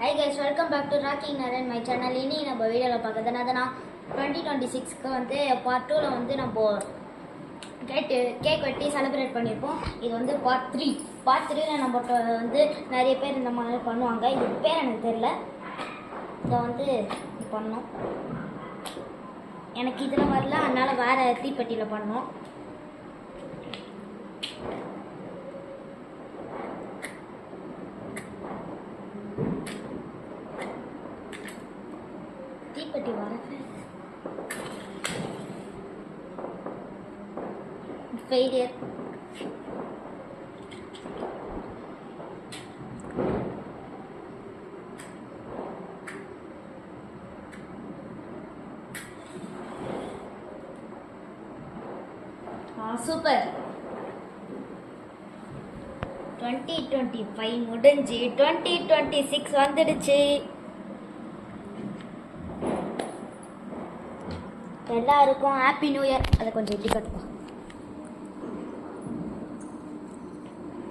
Hi guys, welcome back to Rocking Naren my channel. இனி நம்ம வீடியோல பார்க்கறதுனா 2026க்கு வந்து பார்ட் 2ல வந்து நம்ம கேக் வெட்டி செலிப்ரேட் பண்ணிருப்போம். இது வந்து பார்ட் 3. பார்ட் 3ல நம்ம வந்து நிறைய பேர் இந்த மாதிரி பண்ணுவாங்க. இது பேர் எனக்கு தெரியல. இத வந்து பண்ணோம். எனக்கு இதெல்லாம் வரல, அதனால வேற தீப்பெட்டியில பண்ணோம். தீப்பெட்டி வரது ஃபெயிலியர். சூப்பர். 2025 முடிஞ்சு 2026 வந்துடுச்சு. எல்லாருக்கும் ஹாப்பி நியூ இயர். அதை கொஞ்சம் இப்படி கட்டுப்போம்.